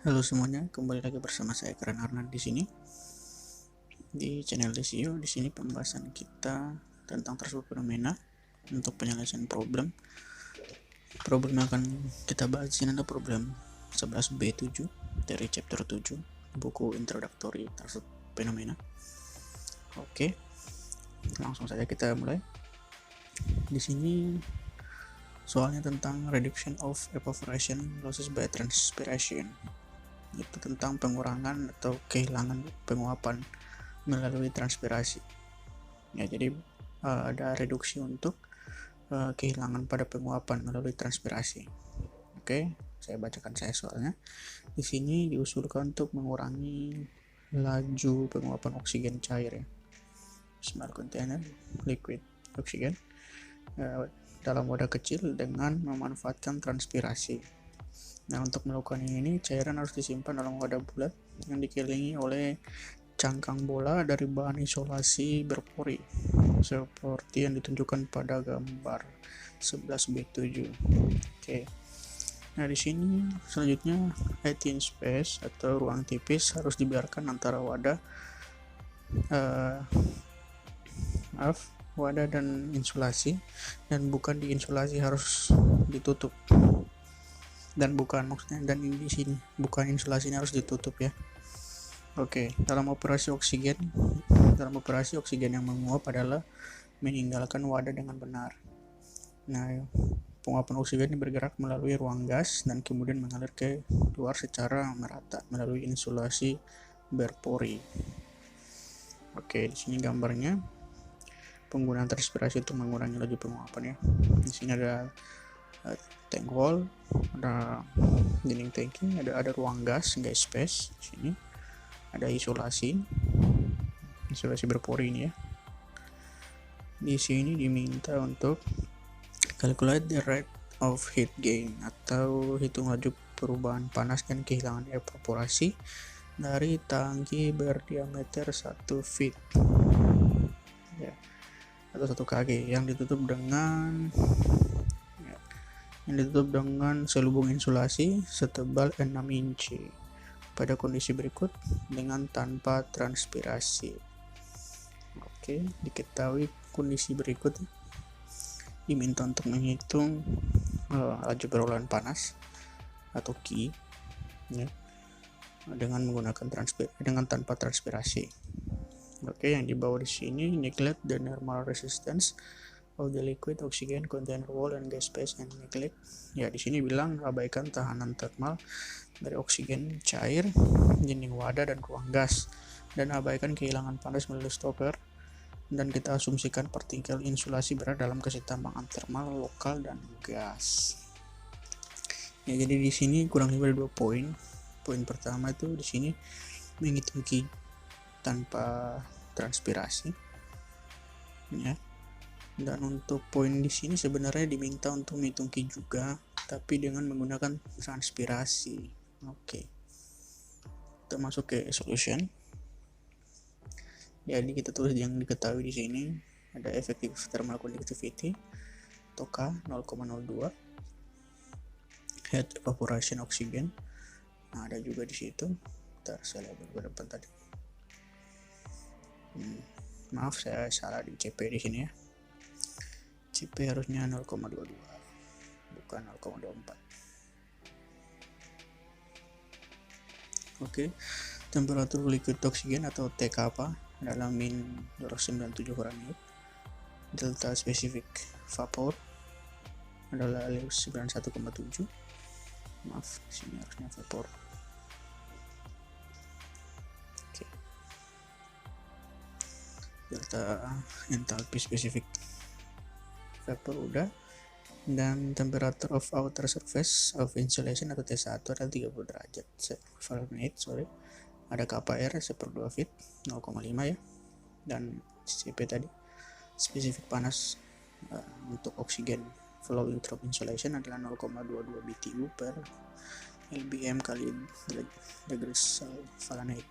Halo semuanya, kembali lagi bersama saya Karen Arnan di sini di channel DCU. Di sini pembahasan kita tentang transfer fenomena untuk penyelesaian problem. Problem yang akan kita bahas di sini adalah problem 11B7 dari chapter 7 buku Introductory Transfer Fenomena. Oke, langsung saja kita mulai. Di sini soalnya tentang reduction of evaporation losses by transpiration. Itu tentang pengurangan atau kehilangan penguapan melalui transpirasi. Ya, jadi ada reduksi untuk kehilangan pada penguapan melalui transpirasi. Oke, saya bacakan soalnya. Di sini diusulkan untuk mengurangi laju penguapan oksigen cair ya. Small container liquid oksigen dalam wadah kecil dengan memanfaatkan transpirasi. Nah, untuk melakukan ini cairan harus disimpan dalam wadah bulat yang dikelilingi oleh cangkang bola dari bahan isolasi berpori seperti yang ditunjukkan pada gambar 11B7. Oke. Nah, di sini selanjutnya empty space atau ruang tipis harus dibiarkan antara wadah wadah dan insulasi, dan bukan diinsulasi, harus ditutup. Dan di sini bukan insulasinya harus ditutup ya. Oke, dalam operasi oksigen yang menguap adalah meninggalkan wadah dengan benar. Nah, penguapan oksigen ini bergerak melalui ruang gas dan kemudian mengalir ke luar secara merata melalui insulasi berpori. Oke, di sini gambarnya penggunaan transpirasi untuk mengurangi laju penguapan ya. Di sini ada tank wall, ada dinding tanki, ada ruang gas space. Di sini ada isolasi berpori ini ya. Di sini diminta untuk calculate the rate of heat gain atau hitung laju perubahan panas dan kehilangan evaporasi dari tangki berdiameter 1 feet ya, atau 1 kg yang ditutup dengan selubung insulasi setebal 6 inci pada kondisi berikut dengan tanpa transpirasi. Oke, diketahui kondisi berikut diminta untuk menghitung laju perubahan panas atau Q ya, dengan tanpa transpirasi. Oke, yang dibawa di sini neglect the normal resistance of the liquid oxygen container wall and gas space and neglect. Ya, di sini bilang abaikan tahanan thermal dari oksigen cair, dinding wadah dan ruang gas, dan abaikan kehilangan panas melalui stopper, dan kita asumsikan partikel insulasi berada dalam kesetimbangan thermal lokal dan gas. Ya, jadi di sini kurang lebih ada 2 poin. Poin pertama itu di sini menghitung Q tanpa transpirasi ya. Dan untuk poin di sini sebenarnya diminta untuk menghitung Q juga, tapi dengan menggunakan transpirasi. Oke. Kita masuk ke solution. Jadi kita tulis yang diketahui di sini ada effective thermal conductivity atau K 0,02, heat evaporation oxygen. Nah, ada juga di situ. Bentar, saya lihat ke depan tadi. Maaf, saya salah di CP di sini ya. CP harusnya 0,22 bukan 0,24. Oke, temperatur liquid oksigen atau TK adalah min 297 Fahrenheit. Delta specific vapor adalah 91,7. Maaf, sini harusnya vapor. Oke. Delta enthalpy specific vapor udah, dan temperature of outer surface of insulation atau T1 adalah 30 derajat Fahrenheit. Ada KPR 1/2 feet 0,5 ya, dan CP tadi spesifik panas untuk oksigen flowing through insulation adalah 0,22 BTU per LBM kali degrees Fahrenheit.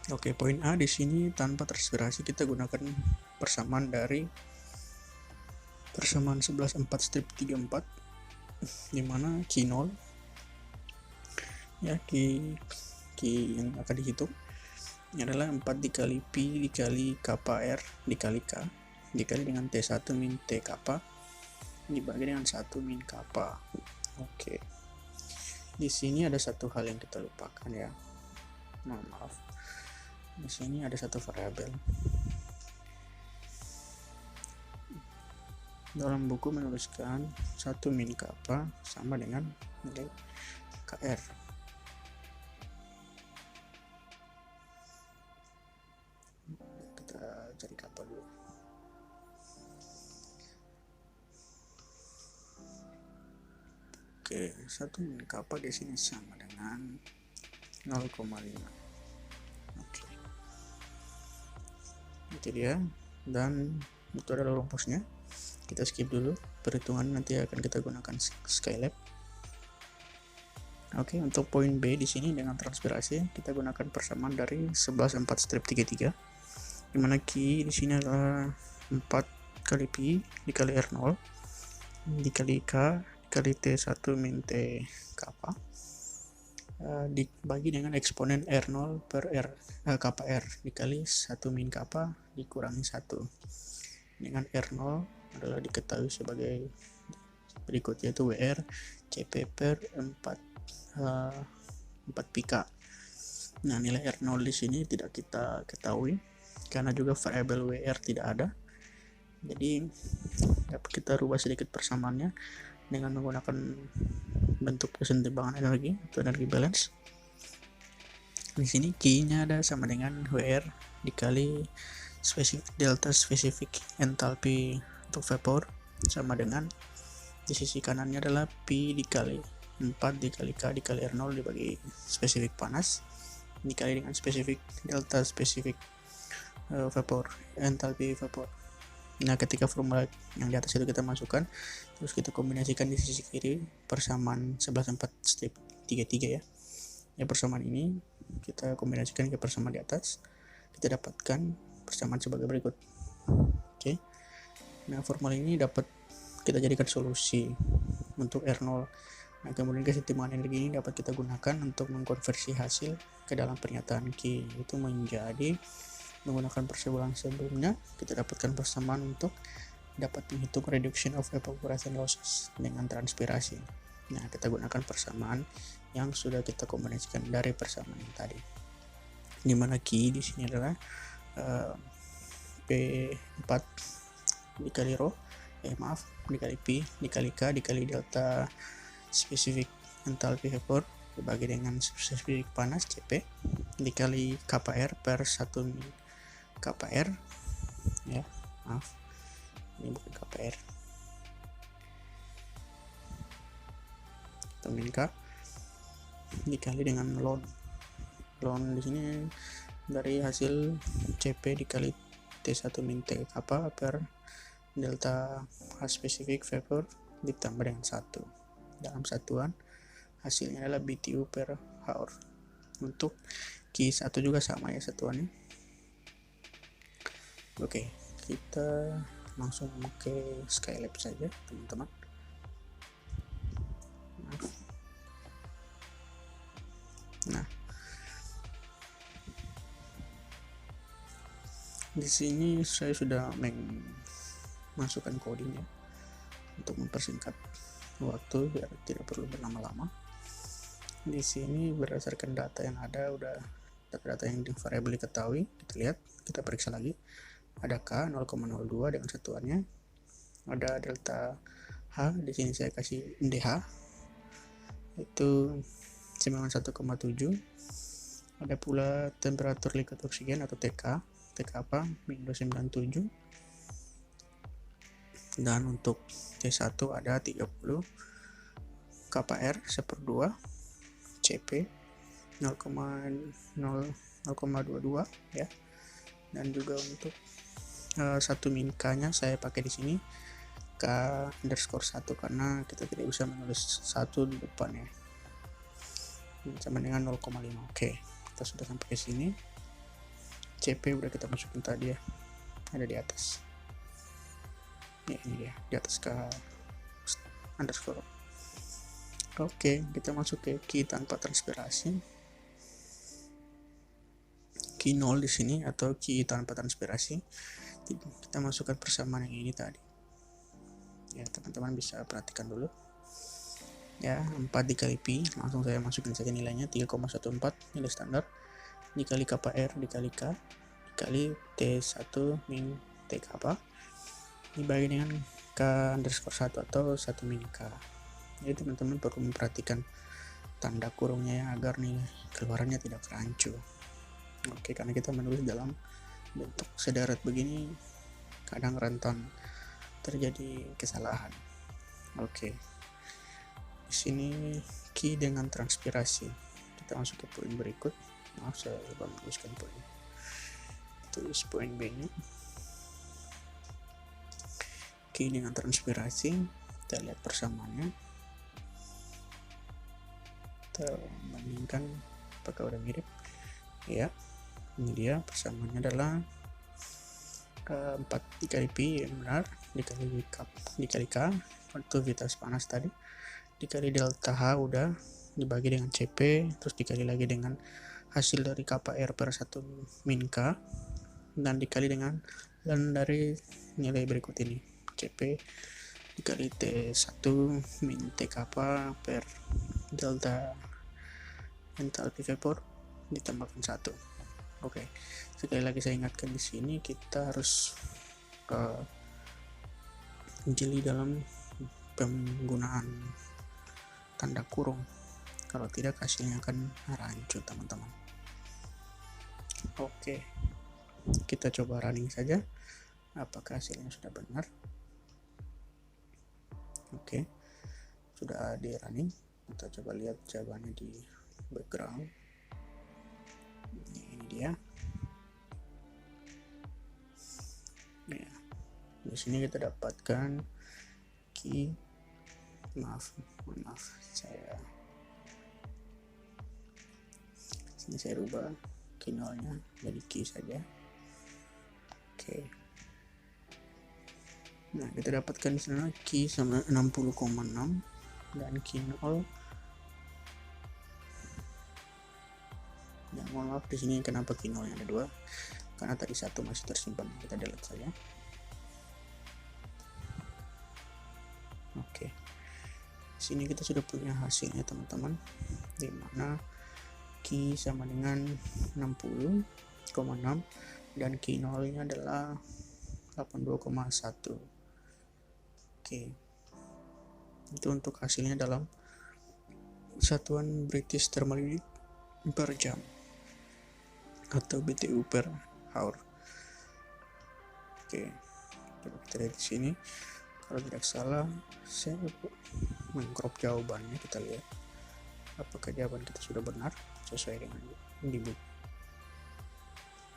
Oke, poin A di sini tanpa transpirasi kita gunakan persamaan 11/4-34 dimana key 0 ya, key yang akan dihitung ini adalah 4 dikali pi dikali kappa r dikali k dikali dengan T1 min T kappa dibagi dengan 1 min kappa. Oke. Di sini ada satu hal yang kita lupakan ya. Maaf. Di sini ada satu variabel. Dalam buku menuliskan 1 min kappa sama dengan nilai KR. Kita cari kappa dulu. Oke, 1 min kappa di sini sama dengan 0,5. Oke. Itu dia, dan itu adalah rumusnya. Kita skip dulu perhitungan, nanti akan kita gunakan Skylab. Oke, untuk poin B di sini dengan transpirasi kita gunakan persamaan dari 11/4 strip 33, dimana Q di sini adalah 4 kali pi dikali R0 dikali K dikali T1 min T kappa dibagi dengan eksponen R0 per kappa R dikali 1 min kappa dikurangi 1, dengan R0 adalah diketahui sebagai berikut, yaitu WR CP per 4 pk. Nah, nilai R0 di sini tidak kita ketahui karena juga variabel WR tidak ada. Jadi dapat kita rubah sedikit persamaannya dengan menggunakan bentuk keseimbangan energi atau energi balance. Di sini Q-nya ada sama dengan WR dikali delta spesifik entalpi untuk vapor sama dengan, di sisi kanannya adalah P dikali 4 dikali K dikali R0 dibagi spesifik panas dikali dengan spesifik delta spesifik vapor, entalpi vapor. Nah, ketika formula yang di atas itu kita masukkan, terus kita kombinasikan di sisi kiri persamaan 11/4 strip 33 ya. Ya, persamaan ini kita kombinasikan ke persamaan di atas, kita dapatkan persamaan sebagai berikut. Oke. Nah, formula ini dapat kita jadikan solusi untuk R0. Nah, kemudian kesetimbangan energi ini dapat kita gunakan untuk mengkonversi hasil ke dalam pernyataan Q, itu menjadi menggunakan perseberangan sebelumnya kita dapatkan persamaan untuk dapat menghitung reduction of evaporation losses dengan transpirasi. Nah, kita gunakan persamaan yang sudah kita kombinasikan dari persamaan yang tadi, dimana Q di sini adalah P4 dikali rho dikali P dikali K dikali delta spesifik entalpi vapor dibagi dengan spesifik panas CP dikali kappa R per 1 min kappa R ya, maaf ini bukan kappa R, atau min K dikali dengan ln di sini dari hasil CP dikali T1 min T kappa per delta H spesifik vapor ditambah dengan 1 dalam satuan hasilnya adalah BTU per hour. Untuk Q1 juga sama ya satuannya. Oke, kita langsung pakai Skylab saja teman-teman. Nah, di sini saya sudah masukkan codingnya untuk mempersingkat waktu biar tidak perlu berlama-lama. Di sini berdasarkan data yang ada, udah data yang di variabel diketahui, kita lihat, kita periksa lagi. Ada K 0,02 dengan satuannya, ada delta H, di sini saya kasih DH itu 91,7, ada pula temperatur liquid oksigen atau TK apa minus 97, dan untuk T1 ada 30 KPR 1/2 CP 0,22 ya, dan juga untuk 1 min K nya saya pakai di sini K underscore 1 karena kita tidak bisa menulis 1 di depan ya, sama dengan 0,5. Oke, kita sudah sampai ke sini. CP udah kita masukin tadi ya, ada di atas ya, ini dia di atas K underscore. Oke, kita masuk ke key tanpa transpirasi. Key 0 di sini atau key tanpa transpirasi. Kita masukkan persamaan yang ini tadi. Ya, teman-teman bisa perhatikan dulu. Ya, 4 dikali pi, langsung saya masukin saja nilainya 3,14 nilai standar dikali kappa R dikali K dikali T1 min T kappa dibagi dengan K underscore 1 atau 1 min K. Jadi teman-teman perlu memperhatikan tanda kurungnya ya, agar nilai keluarannya tidak rancu. Oke, karena kita menulis dalam bentuk sederet begini kadang rentan terjadi kesalahan. Oke, di sini key dengan transpirasi. Kita masuk ke poin berikut. Maaf, saya lupa menuliskan poin. Tulis poin B nya. Key dengan transpirasi. Kita lihat persamaannya. Kita bandingkan apakah udah mirip. Ya, ini dia persamaannya adalah 4 dikali pi yang benar dikali K aktivitas panas tadi dikali delta H udah dibagi dengan CP, terus dikali lagi dengan hasil dari kappa R per 1 min K dan dikali dengan dan dari nilai berikut ini CP dikali T1 min T kappa per delta enthalpy vapor ditambahkan 1. Oke, sekali lagi saya ingatkan di sini kita harus jeli dalam penggunaan tanda kurung. Kalau tidak hasilnya akan rancu teman-teman. Oke, kita coba running saja. Apakah hasilnya sudah benar? Oke, sudah di running. Kita coba lihat jawabannya di background. Ini dia. Ya, di sini kita dapatkan key. Maaf, sini saya rubah key 0-nya jadi key saja. Oke. Nah, kita dapatkan di sana key sama 60,6 dan key 0. Dan mohon maaf di sini kenapa key 0 yang ada 2? Karena tadi 1 masih tersimpan, kita delete saja. Oke. Sini kita sudah punya hasilnya teman-teman, di mana key sama dengan 60,6 dan key 0 nya adalah 82,1. Oke, itu untuk hasilnya dalam satuan British Thermal Unit per jam atau BTU per hour. Oke, coba kita lihat di sini. Kalau tidak salah, saya mengcrop jawabannya. Kita lihat apakah jawaban kita sudah benar sesuai dengan di buku.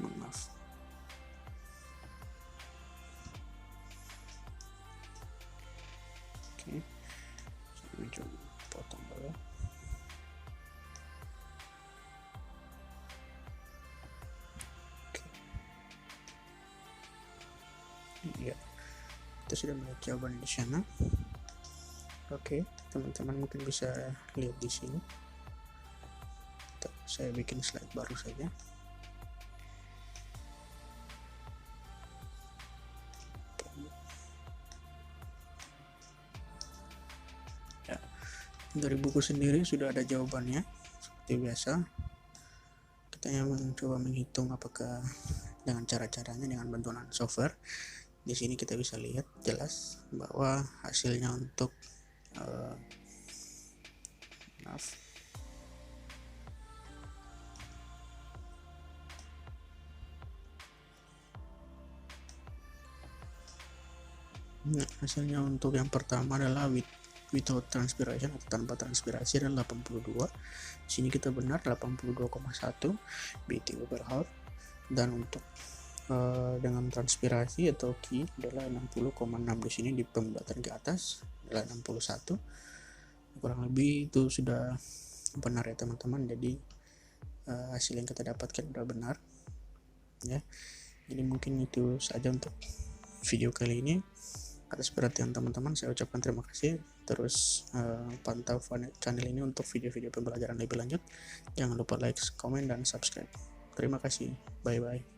Maaf. Oke, saya coba potong dulu. Ya, kita sudah melihat jawaban di sana. Oke, teman-teman mungkin bisa lihat di sini. Saya bikin slide baru saja. Ya, dari buku sendiri sudah ada jawabannya seperti biasa. Kita yang mencoba menghitung apakah dengan cara-caranya dengan bantuan software. Di sini kita bisa lihat jelas bahwa hasilnya untuk hasilnya untuk yang pertama adalah without transpiration atau tanpa transpirasi adalah 82. Sini kita benar 82,1 BTU per hour, dan untuk dengan transpirasi atau key adalah 60,6. Di sini di pembulatan ke atas adalah 61. Kurang lebih itu sudah benar ya teman-teman. Jadi hasil yang kita dapatkan sudah benar ya. Jadi mungkin itu saja untuk video kali ini. Atas perhatian teman-teman saya ucapkan terima kasih. Terus pantau channel ini untuk video-video pembelajaran lebih lanjut. Jangan lupa like, komen, dan subscribe. Terima kasih. Bye-bye.